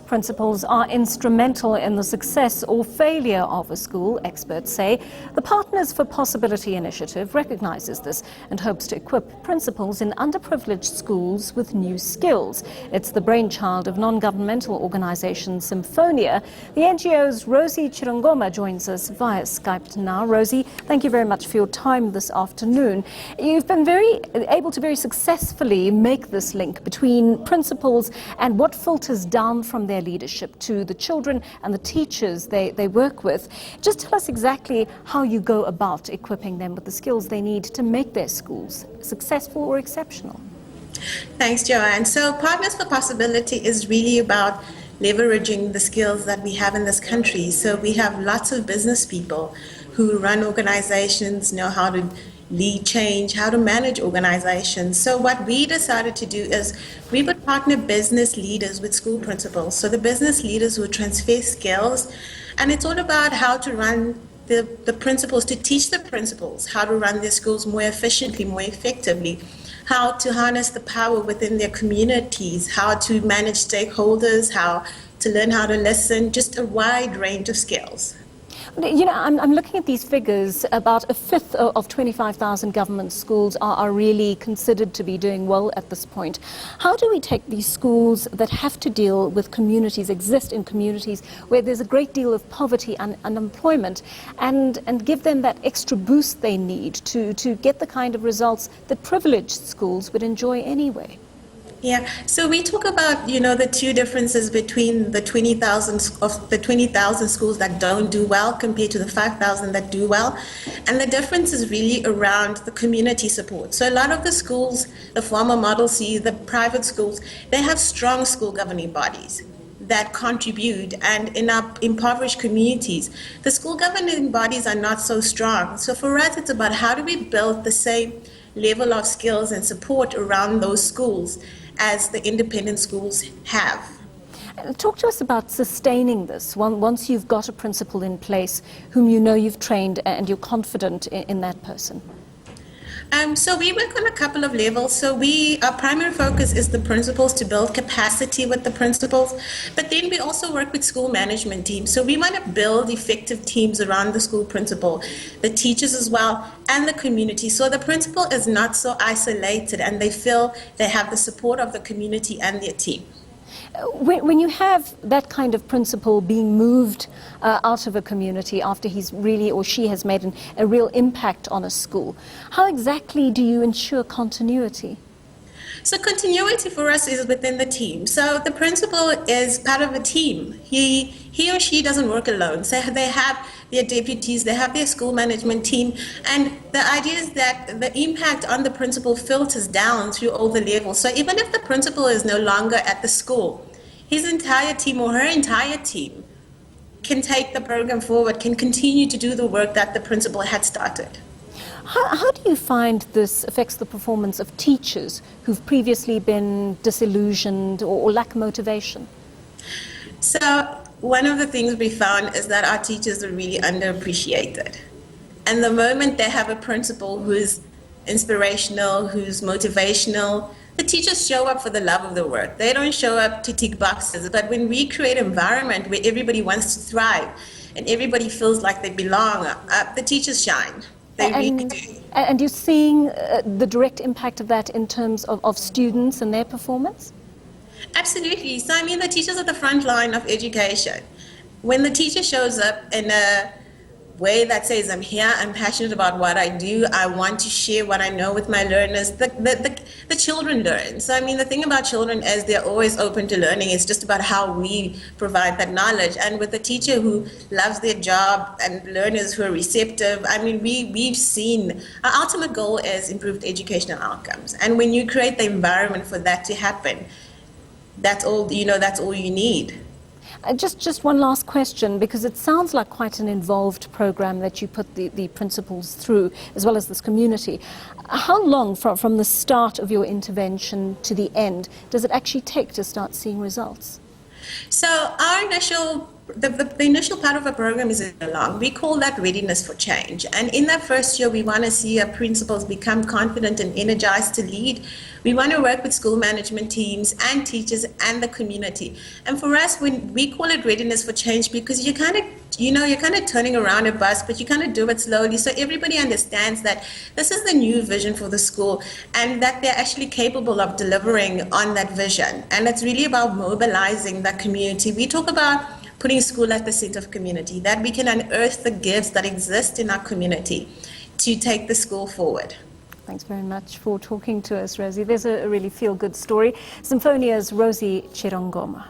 Principals are instrumental in the success or failure of a school, experts say. The Partners for Possibility initiative recognises this and hopes to equip principals in underprivileged schools with new skills. It's the brainchild of non-governmental organisation Symphonia. The NGO's Rosie Chirongoma joins us via Skype now. Rosie, thank you very much for your time this afternoon. You've been able to very successfully make this link between principals and what filters down from their leadership to the children and the teachers they work with. Just tell us exactly how you go about equipping them with the skills they need to make their schools successful or exceptional. Thanks, Joanne. So Partners for Possibility is really about leveraging the skills that we have in this country. So we have lots of business people who run organizations, know how to lead change, how to manage organizations. So what we decided to do is we would partner business leaders with school principals. So the business leaders would transfer skills, and it's all about how to run the principals, to teach the principals how to run their schools more efficiently, more effectively, how to harness the power within their communities, how to manage stakeholders, how to learn how to listen, just a wide range of skills. You know, I'm looking at these figures. About a fifth of 25,000 government schools are really considered to be doing well at this point. How do we take these schools that have to deal with communities, exist in communities where there's a great deal of poverty and unemployment, and give them that extra boost they need to get the kind of results that privileged schools would enjoy anyway? Yeah, so we talk about, the two differences between the 20,000 schools that don't do well compared to the 5,000 that do well. And the difference is really around the community support. So a lot of the schools, the former Model C, the private schools, they have strong school governing bodies that contribute, and in our impoverished communities, the school governing bodies are not so strong. So for us, it's about how do we build the same level of skills and support around those schools as the independent schools have. Talk to us about sustaining this once you've got a principal in place whom you know you've trained and you're confident in that person. So we work on a couple of levels. So our primary focus is the principals, to build capacity with the principals, but then we also work with school management teams. So we want to build effective teams around the school principal, the teachers as well, and the community. So the principal is not so isolated and they feel they have the support of the community and their team. When you have that kind of principal being moved out of a community after he's really or she has made a real impact on a school, how exactly do you ensure continuity? So continuity for us is within the team. So the principal is part of a team. He or she doesn't work alone. So they have their deputies, they have their school management team, and the idea is that the impact on the principal filters down through all the levels. So even if the principal is no longer at the school, his entire team or her entire team can take the program forward, can continue to do the work that the principal had started. How do you find this affects the performance of teachers who've previously been disillusioned or lack motivation? So one of the things we found is that our teachers are really underappreciated. And the moment they have a principal who's inspirational, who's motivational, the teachers show up for the love of the work. They don't show up to tick boxes. But when we create an environment where everybody wants to thrive and everybody feels like they belong, the teachers shine. They really do. And you're seeing the direct impact of that in terms of students and their performance? Absolutely. So the teachers are the front line of education. When the teacher shows up in a way that says, I'm here, I'm passionate about what I do, I want to share what I know with my learners, the children learn. So the thing about children is they're always open to learning. It's just about how we provide that knowledge. And with a teacher who loves their job and learners who are receptive, we've seen, our ultimate goal is improved educational outcomes. And when you create the environment for that to happen, that's all you need. Just one last question, because it sounds like quite an involved program that you put the principals through, as well as this community. How long from the start of your intervention to the end does it actually take to start seeing results? So our initial the initial part of the program is long. We call that readiness for change. And in that first year, we want to see our principals become confident and energized to lead. We want to work with school management teams and teachers and the community. And for us, when we call it readiness for change, because you're kind of turning around a bus, but you kind of do it slowly. So everybody understands that this is the new vision for the school and that they're actually capable of delivering on that vision. And it's really about mobilizing the community. We talk about putting school at the center of community, that we can unearth the gifts that exist in our community to take the school forward. Thanks very much for talking to us, Rosie. There's a really feel-good story. Symphonia's Rosie Chirongoma.